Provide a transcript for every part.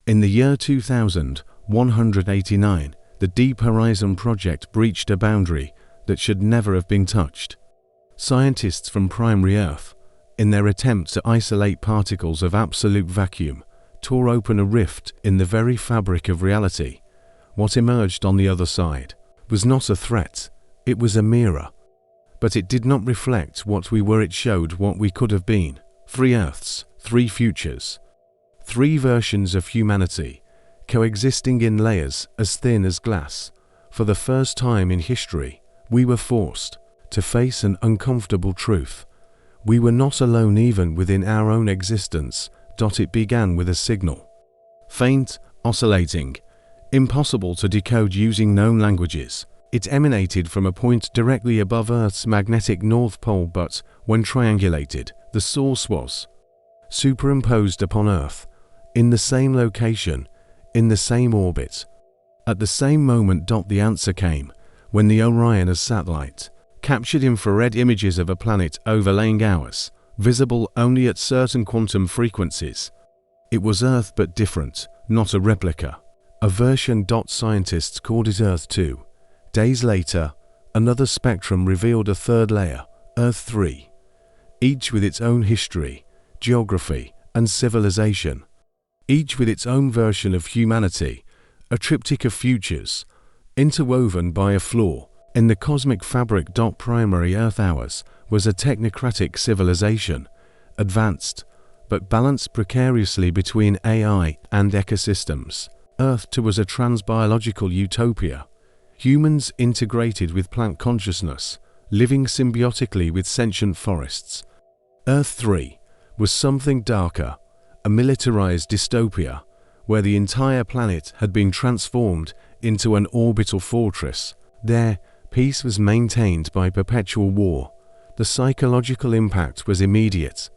In the year 2189, the Deep Horizon project breached a boundary that should never have been touched. Scientists from Primary Earth, in their attempt to isolate particles of absolute vacuum, tore open a rift in the very fabric of reality. What emerged on the other side was not a threat, it was a mirror. But it did not reflect what we were, it showed what we could have been. 3 Earths, 3 futures. 3 versions of humanity, coexisting in layers as thin as glass. For the first time in history, we were forced to face an uncomfortable truth. We were not alone even within our own existence. It began with a signal. Faint, oscillating, impossible to decode using known languages. It emanated from a point directly above Earth's magnetic north pole, but when triangulated, the source was superimposed upon Earth, in the same location, in the same orbit. At the same moment, the answer came when the Orion satellite captured infrared images of a planet overlaying ours, visible only at certain quantum frequencies. It was Earth but different, not a replica. A version. Scientists called it Earth 2. Days later, another spectrum revealed a third layer, Earth 3, each with its own history, geography, and civilization, each with its own version of humanity, a triptych of futures, interwoven by a flaw in the cosmic fabric. Primary Earth ours was a technocratic civilization, advanced, but balanced precariously between AI and ecosystems. Earth 2 was a transbiological utopia. Humans integrated with plant consciousness, living symbiotically with sentient forests. Earth 3 was something darker, a militarized dystopia, where the entire planet had been transformed into an orbital fortress. There, peace was maintained by perpetual war. The psychological impact was immediate.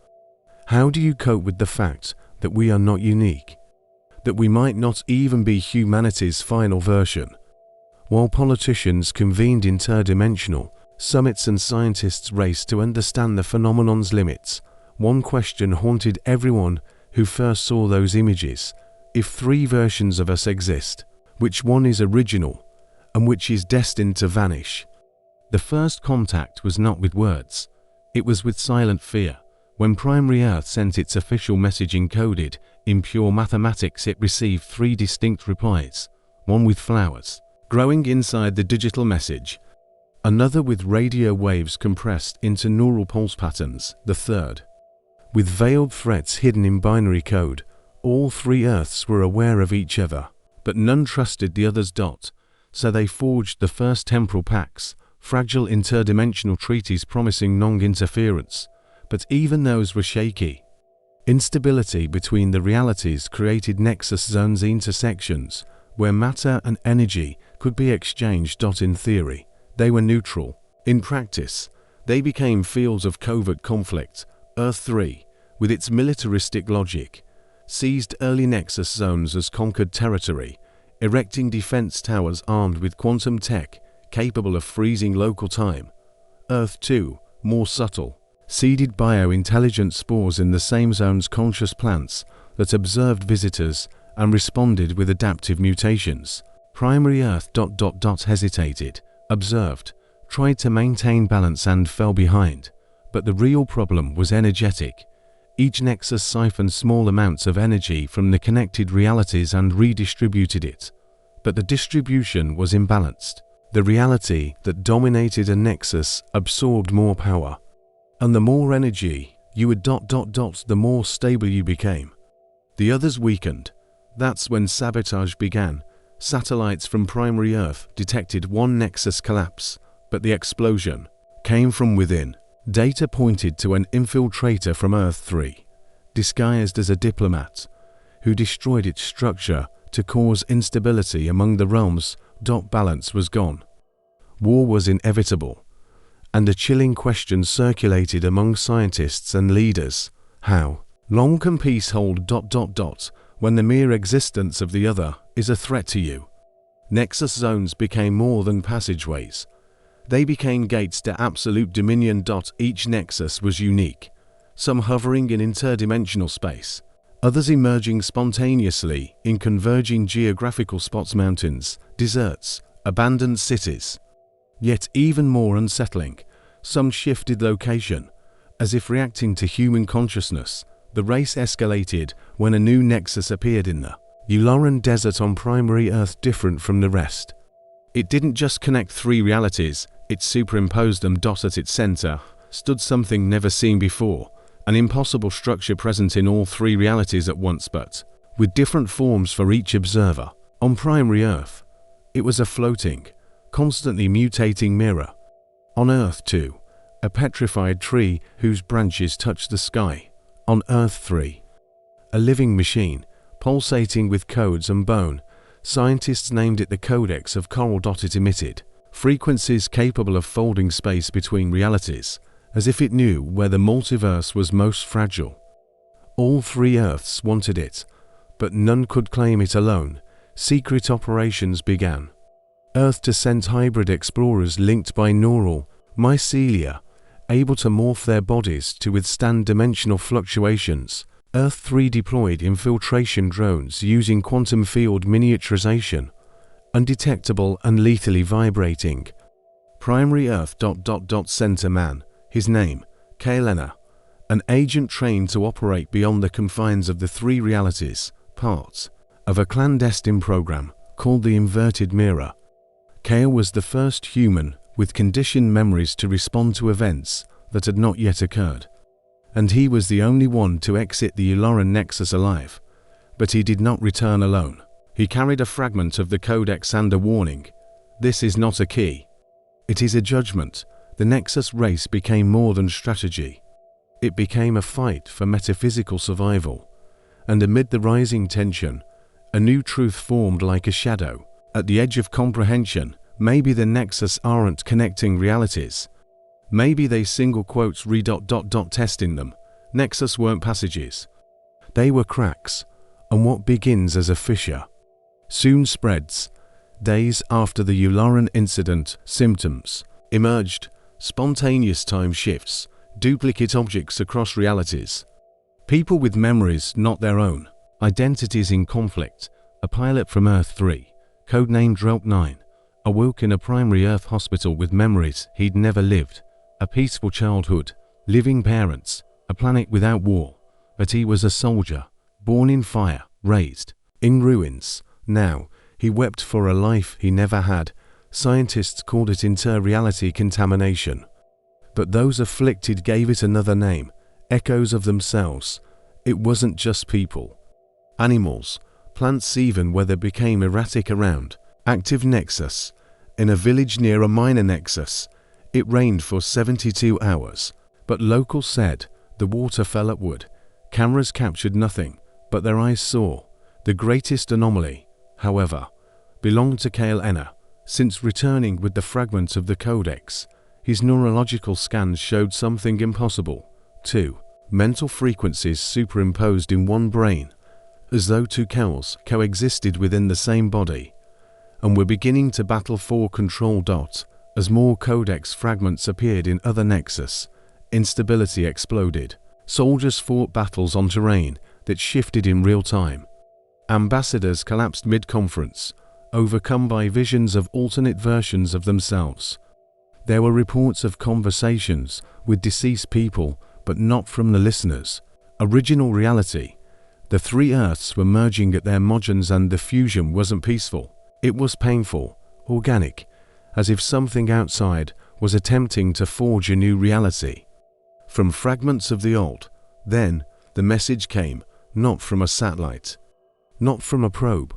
How do you cope with the fact that we are not unique? That we might not even be humanity's final version? While politicians convened interdimensional summits and scientists raced to understand the phenomenon's limits, one question haunted everyone who first saw those images. If 3 versions of us exist, which one is original and which is destined to vanish? The first contact was not with words, it was with silent fear. When Primary Earth sent its official message encoded in pure mathematics, it received 3 distinct replies, one with flowers growing inside the digital message, another with radio waves compressed into neural pulse patterns, the third with veiled threats hidden in binary code. All 3 Earths were aware of each other, but none trusted the others. So they forged the first temporal pacts, fragile interdimensional treaties promising non-interference. But even those were shaky. Instability between the realities created nexus zones, intersections, where matter and energy could be exchanged. In theory, they were neutral. In practice, they became fields of covert conflict. Earth 3, with its militaristic logic, seized early nexus zones as conquered territory, erecting defense towers armed with quantum tech capable of freezing local time. Earth 2, more subtle, seeded biointelligent spores in the same zone's conscious plants that observed visitors and responded with adaptive mutations. Primary Earth ... hesitated, observed, tried to maintain balance and fell behind. But the real problem was energetic. Each nexus siphoned small amounts of energy from the connected realities and redistributed it. But the distribution was imbalanced. The reality that dominated a nexus absorbed more power. And the more energy you would ... the more stable you became. The others weakened. That's when sabotage began. Satellites from Primary Earth detected one nexus collapse, but the explosion came from within. Data pointed to an infiltrator from Earth 3, disguised as a diplomat, who destroyed its structure to cause instability among the realms. Balance was gone. War was inevitable, and a chilling question circulated among scientists and leaders. How long can peace hold ... when the mere existence of the other is a threat to you? Nexus zones became more than passageways. They became gates to absolute dominion. Each nexus was unique, some hovering in interdimensional space, others emerging spontaneously in converging geographical spots, mountains, deserts, abandoned cities. Yet even more unsettling, some shifted location. As if reacting to human consciousness, the race escalated when a new nexus appeared in the Ularan Desert on primary Earth, different from the rest. It didn't just connect three realities, it superimposed them. At its center stood something never seen before, an impossible structure present in all three realities at once, but with different forms for each observer. On primary Earth, it was a floating, constantly mutating mirror. On Earth 2, a petrified tree whose branches touched the sky. On Earth 3, a living machine, pulsating with codes and bone. Scientists named it the Codex of Coral. It emitted frequencies capable of folding space between realities, as if it knew where the multiverse was most fragile. All three Earths wanted it, but none could claim it alone. Secret operations began. Earth to send hybrid explorers linked by neural mycelia, able to morph their bodies to withstand dimensional fluctuations. Earth 3 deployed infiltration drones using quantum field miniaturization, undetectable and lethally vibrating. Primary Earth. Center man, his name, Kaelena, an agent trained to operate beyond the confines of the three realities, part of a clandestine program called the Inverted Mirror. Kael was the first human with conditioned memories to respond to events that had not yet occurred. And he was the only one to exit the Ularan Nexus alive. But he did not return alone. He carried a fragment of the Codex and a warning. This is not a key. It is a judgment. The Nexus race became more than strategy. It became a fight for metaphysical survival. And amid the rising tension, a new truth formed like a shadow. At the edge of comprehension, maybe the Nexus aren't connecting realities. Maybe they single quotes testing them. Nexus weren't passages. They were cracks, and what begins as a fissure soon spreads. Days after the Ularan incident, symptoms emerged: spontaneous time shifts, duplicate objects across realities, people with memories not their own, identities in conflict. A pilot from Earth 3, codenamed Drelt 9, awoke in a primary Earth hospital with memories he'd never lived. A peaceful childhood, living parents, a planet without war. But he was a soldier, born in fire, raised in ruins. Now, he wept for a life he never had. Scientists called it inter-reality contamination. But those afflicted gave it another name, echoes of themselves. It wasn't just people. Animals, plants, even weather became erratic around. Active nexus. In a village near a minor nexus, it rained for 72 hours, but locals said the water fell upward. Cameras captured nothing, but their eyes saw. The greatest anomaly, however, belonged to Kaelena. Since returning with the fragment of the Codex, his neurological scans showed something impossible. 2 mental frequencies superimposed in one brain, as though two Kaels coexisted within the same body, and were beginning to battle for control. As more Codex fragments appeared in other nexus, instability exploded. Soldiers fought battles on terrain that shifted in real time. Ambassadors collapsed mid-conference, overcome by visions of alternate versions of themselves. There were reports of conversations with deceased people, but not from the listeners. Original reality. The three Earths were merging at their margins, and the fusion wasn't peaceful. It was painful, organic, as if something outside was attempting to forge a new reality from fragments of the old. Then, the message came, not from a satellite, not from a probe,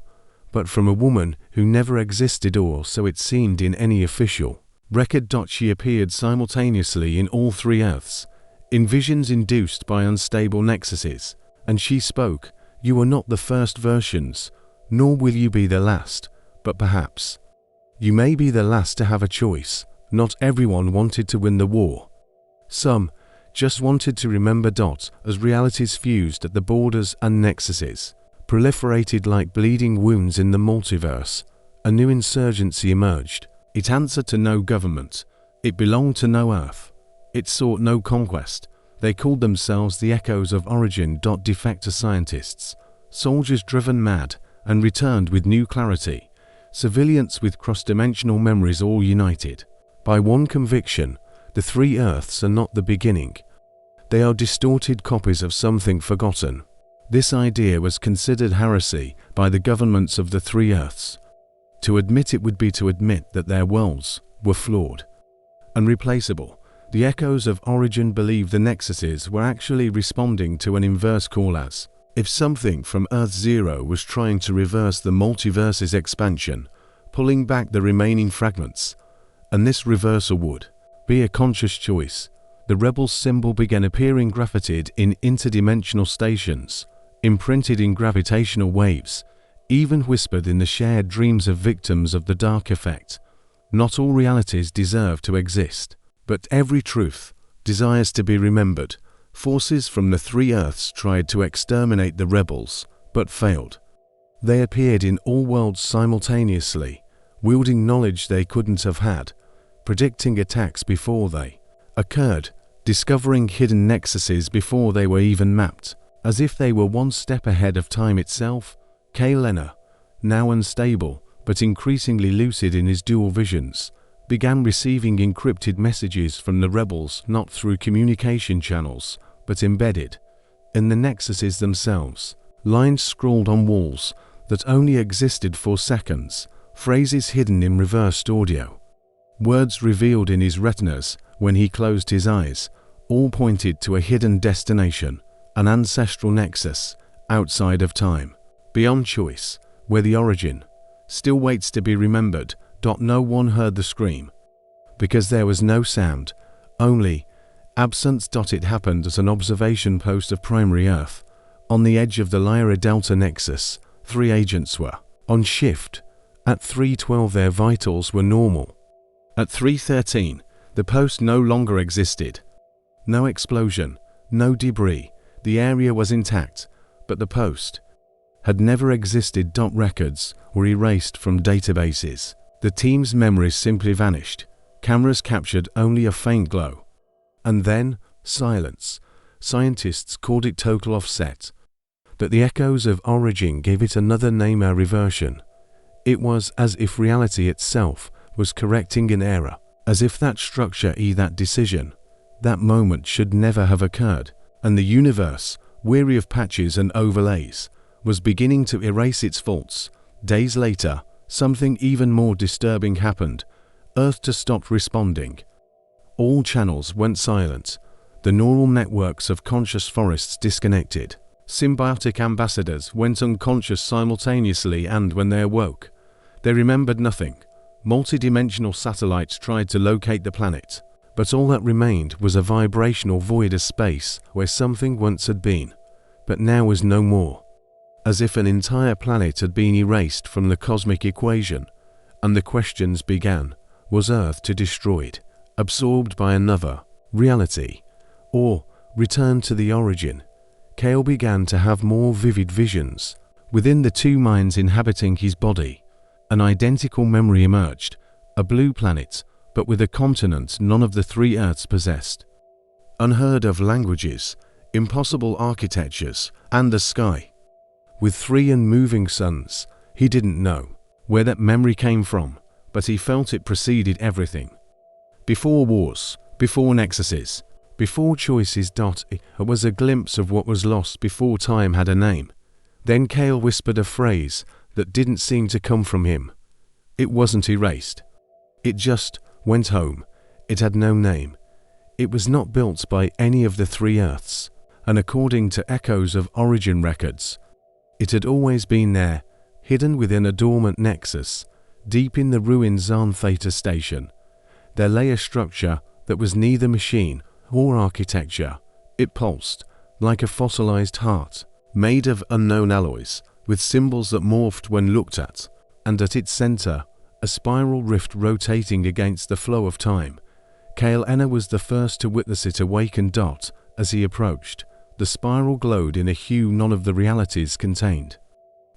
but from a woman who never existed, or so it seemed in any official record. She appeared simultaneously in all three Earths, in visions induced by unstable nexuses, and she spoke. You are not the first versions, nor will you be the last, but perhaps you may be the last to have a choice. Not everyone wanted to win the war. Some just wanted to remember. As realities fused at the borders and nexuses proliferated like bleeding wounds in the multiverse, a new insurgency emerged. It answered to no government. It belonged to no Earth. It sought no conquest. They called themselves the Echoes of Origin. Defector scientists, soldiers driven mad and returned with new clarity, civilians with cross-dimensional memories, all united by one conviction: the three Earths are not the beginning. They are distorted copies of something forgotten. This idea was considered heresy by the governments of the three Earths. To admit it would be to admit that their worlds were flawed, unreplaceable. The Echoes of Origin believed the nexuses were actually responding to an inverse call, as if something from Earth Zero was trying to reverse the multiverse's expansion, pulling back the remaining fragments. And this reversal would be a conscious choice. The rebel symbol began appearing graffited in interdimensional stations, imprinted in gravitational waves, even whispered in the shared dreams of victims of the dark effect. Not all realities deserve to exist, but every truth desires to be remembered. Forces from the three Earths tried to exterminate the rebels, but failed. They appeared in all worlds simultaneously, wielding knowledge they couldn't have had, predicting attacks before they occurred, discovering hidden nexuses before they were even mapped, as if they were one step ahead of time itself. Kale, now unstable but increasingly lucid in his dual visions, began receiving encrypted messages from the rebels, not through communication channels, but embedded in the nexuses themselves. Lines scrawled on walls that only existed for seconds, phrases hidden in reversed audio, words revealed in his retinas when he closed his eyes, all pointed to a hidden destination, an ancestral nexus, outside of time, beyond choice, where the origin still waits to be remembered. No one heard the scream, because there was no sound, only absence. It happened at an observation post of primary Earth, on the edge of the Lyra Delta Nexus. 3 agents were on shift. At 3:12 their vitals were normal. At 3:13 the post no longer existed. No explosion, no debris, the area was intact, but the post had never existed. Records were erased from databases. The team's memories simply vanished. Cameras captured only a faint glow. And then, silence. Scientists called it total offset. But the Echoes of Origin gave it another name: a reversion. It was as if reality itself was correcting an error, as if that structure, that decision, that moment should never have occurred, and the universe, weary of patches and overlays, was beginning to erase its faults. Days later, something even more disturbing happened. Earth stopped responding. All channels went silent. The neural networks of conscious forests disconnected. Symbiotic ambassadors went unconscious simultaneously, and when they awoke, they remembered nothing. Multidimensional satellites tried to locate the planet, but all that remained was a vibrational void, a space where something once had been, but now was no more. As if an entire planet had been erased from the cosmic equation, and the questions began: was Earth to be destroyed, absorbed by another reality, or return to the origin? Kale began to have more vivid visions. Within the two minds inhabiting his body, an identical memory emerged: a blue planet, but with a continent none of the three Earths possessed. Unheard of languages, impossible architectures, and a sky with 3 unmoving suns. He didn't know where that memory came from, but he felt it preceded everything. Before wars, before nexuses, before choices. It was a glimpse of what was lost before time had a name. Then Kale whispered a phrase that didn't seem to come from him. It wasn't erased. It just went home. It had no name. It was not built by any of the three Earths, and according to Echoes of Origin records, it had always been there, hidden within a dormant nexus, deep in the ruins on Theta Station. There lay a structure that was neither machine or architecture. It pulsed, like a fossilized heart, made of unknown alloys, with symbols that morphed when looked at, and at its center, a spiral rift rotating against the flow of time. Kale was the first to witness it awaken. As he approached, the spiral glowed in a hue none of the realities contained.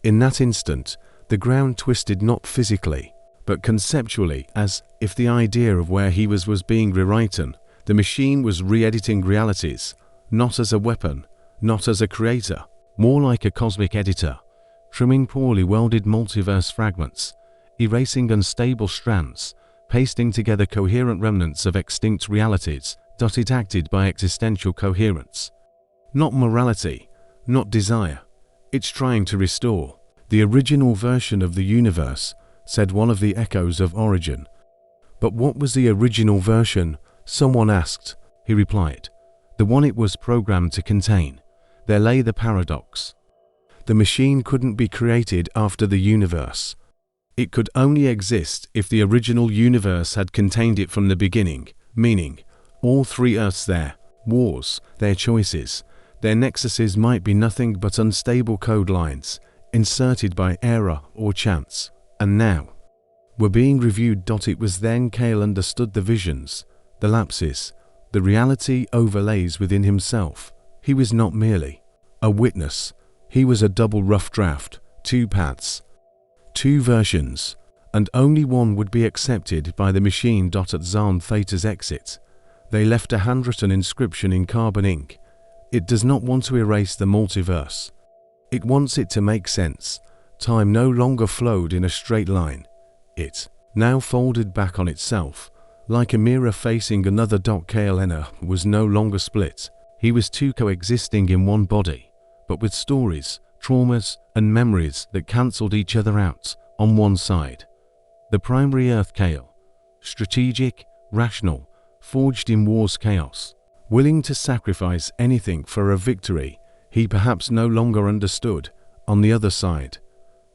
In that instant, the ground twisted not physically, but conceptually, as if the idea of where he was being rewritten. The machine was re-editing realities, not as a weapon, not as a creator, more like a cosmic editor, trimming poorly welded multiverse fragments, erasing unstable strands, pasting together coherent remnants of extinct realities. It acted by existential coherence. Not morality, not desire. It's trying to restore the original version of the universe, said one of the echoes of origin. But what was the original version? Someone asked. He replied, the one it was programmed to contain. There lay the paradox. The machine couldn't be created after the universe. It could only exist if the original universe had contained it from the beginning, meaning all three Earths, their wars, their choices, their nexuses might be nothing but unstable code lines, inserted by error or chance, and now were being reviewed. It was then Cale understood the visions, the lapses, the reality overlays within himself. He was not merely a witness, he was a double rough draft, two paths, two versions, and only one would be accepted by the machine. At Zahn Theta's exit, they left a handwritten inscription in carbon ink. It does not want to erase the multiverse. It wants it to make sense. Time no longer flowed in a straight line. It now folded back on itself, like a mirror facing another. Cale Enner was no longer split. He was two coexisting in one body, but with stories, traumas, and memories that cancelled each other out. On one side, the primary Earth Cale, strategic, rational, forged in war's chaos, willing to sacrifice anything for a victory he perhaps no longer understood. On the other side,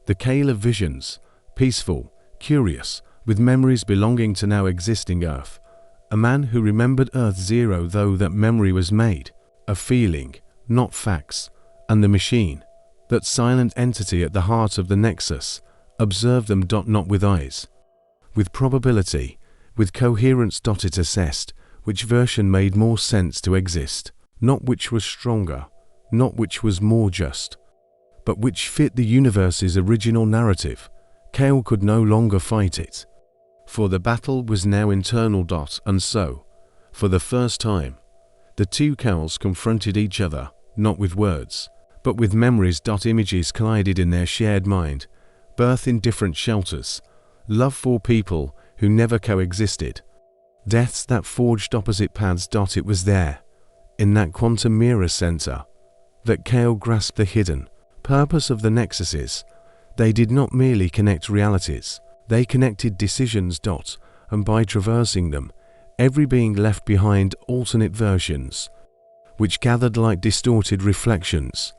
the Cale of visions, peaceful, curious, with memories belonging to now existing Earth, a man who remembered Earth Zero, though that memory was made of feeling, not facts, and the machine, that silent entity at the heart of the nexus, observed them. Not with eyes, with probability, with coherence. It assessed which version made more sense to exist, not which was stronger, not which was more just, but which fit the universe's original narrative. Cale could no longer fight it, for the battle was now internal. And so, for the first time, the two Cales confronted each other, not with words, but with memories. Images collided in their shared mind, birth in different shelters, love for people who never coexisted, deaths that forged opposite paths. It was there, in that quantum mirror center, that Cale grasped the hidden purpose of the nexuses. They did not merely connect realities, they connected decisions. And by traversing them, every being left behind alternate versions, which gathered like distorted reflections,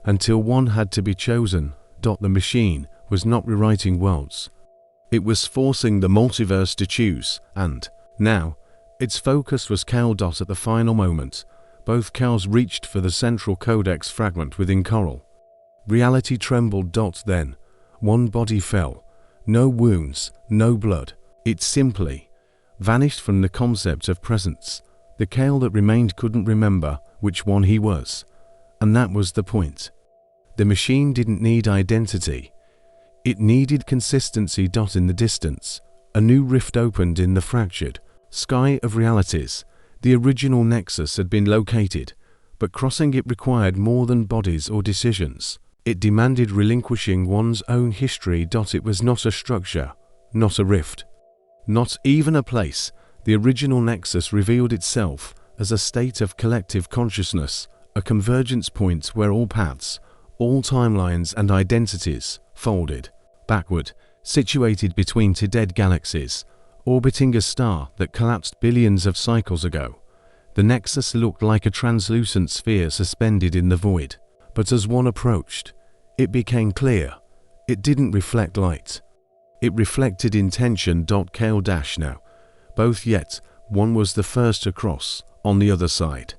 until one had to be chosen. The machine was not rewriting worlds, it was forcing the multiverse to choose, and now its focus was Cale. At the final moment, both Cales reached for the central codex fragment within Coral. Reality trembled. Then one body fell, no wounds, no blood. It simply vanished from the concept of presence. The Cale that remained couldn't remember which one he was, and that was the point. The machine didn't need identity, it needed consistency. In the distance, a new rift opened in the fractured sky of realities. The original nexus had been located, but crossing it required more than bodies or decisions. It demanded relinquishing one's own history. It was not a structure, not a rift, not even a place. The original nexus revealed itself as a state of collective consciousness, a convergence point where all paths, all timelines and identities folded backward, situated between two dead galaxies, orbiting a star that collapsed billions of cycles ago. The nexus looked like a translucent sphere suspended in the void, but as one approached, it became clear. It didn't reflect light. It reflected intention. Cale now, both, yet one was the first to cross. On the other side,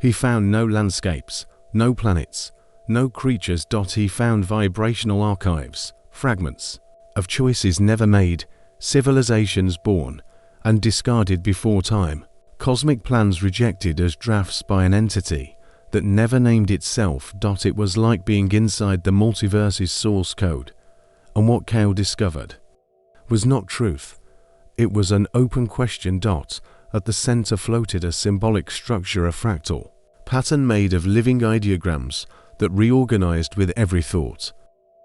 he found no landscapes, no planets, no creatures. He found vibrational archives, fragments of choices never made, civilizations born and discarded before time, cosmic plans rejected as drafts by an entity that never named itself. It was like being inside the multiverse's source code, and what Cale discovered was not truth, it was an open question. At the center floated a symbolic structure, a fractal, pattern made of living ideograms that reorganized with every thought.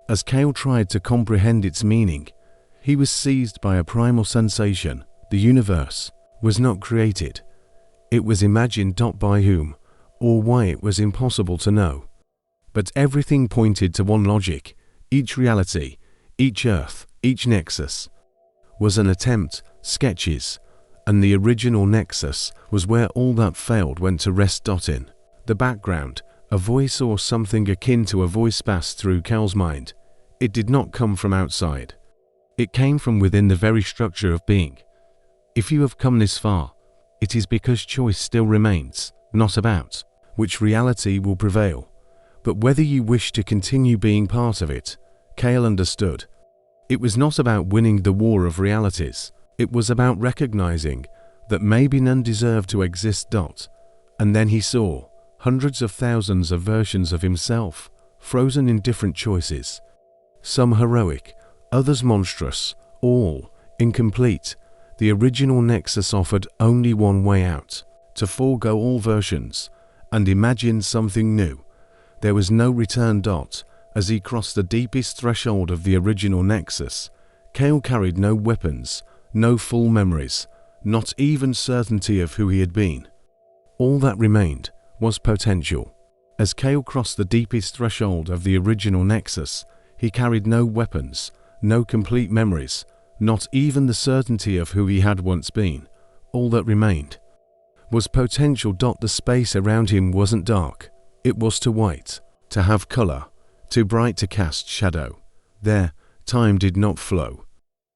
As Cale tried to comprehend its meaning, he was seized by a primal sensation. The universe was not created. It was imagined. By whom or why it was impossible to know. But everything pointed to one logic. Each reality, each earth, each nexus was an attempt, sketches, and the original nexus was where all that failed went to rest. In the background, a voice or something akin to a voice passed through Cale's mind. It did not come from outside. It came from within the very structure of being. If you have come this far, it is because choice still remains, not about which reality will prevail, but whether you wish to continue being part of it. Cale understood. It was not about winning the war of realities. It was about recognizing that maybe none deserved to exist. And then he saw hundreds of thousands of versions of himself, frozen in different choices. Some heroic, others monstrous, all incomplete. The original nexus offered only one way out: to forego all versions and imagine something new. There was no return. As he crossed the deepest threshold of the original nexus, Cale carried no weapons, no full memories, not even certainty of who he had been. All that remained was potential. As Cale crossed the deepest threshold of the original nexus, he carried no weapons, no complete memories, not even the certainty of who he had once been. All that remained was potential. The space around him wasn't dark. It was too white to have color, too bright to cast shadow. There, time did not flow.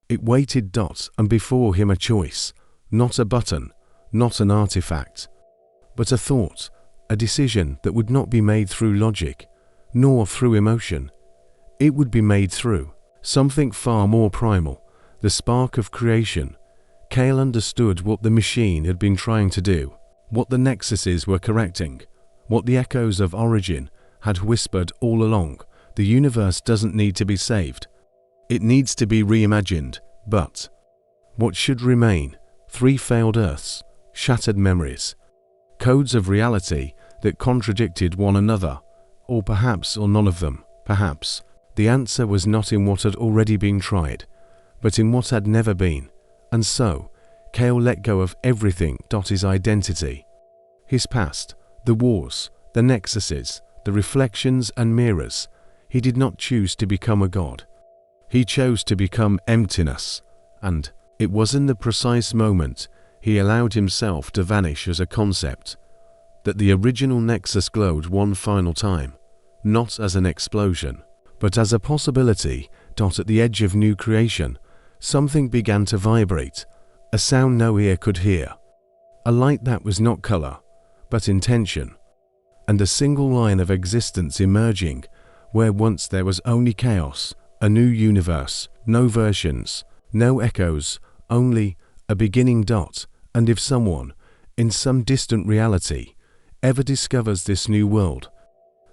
It waited. And before him a choice, not a button, not an artifact, but a thought, a decision that would not be made through logic, nor through emotion. It would be made through something far more primal, the spark of creation. Cale understood what the machine had been trying to do, what the nexuses were correcting, what the echoes of origin had whispered all along. The universe doesn't need to be saved. It needs to be reimagined. But what should remain? 3 failed Earths, shattered memories, codes of reality that contradicted one another, or perhaps or none of them. Perhaps the answer was not in what had already been tried, but in what had never been. And so, Cale let go of everything. His identity, his past, the wars, the nexuses, the reflections and mirrors. He did not choose to become a god. He chose to become emptiness. And it was in the precise moment he allowed himself to vanish as a concept that the original nexus glowed one final time, not as an explosion, but as a possibility. At the edge of new creation, something began to vibrate, a sound no ear could hear, a light that was not color, but intention, and a single line of existence emerging where once there was only chaos, a new universe, no versions, no echoes, only a beginning. And if someone, in some distant reality, ever discovers this new world,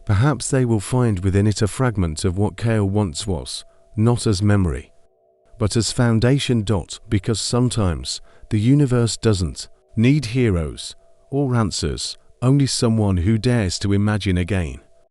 perhaps they will find within it a fragment of what Cale once was, not as memory, but as foundation. Because sometimes the universe doesn't need heroes or answers, only someone who dares to imagine again.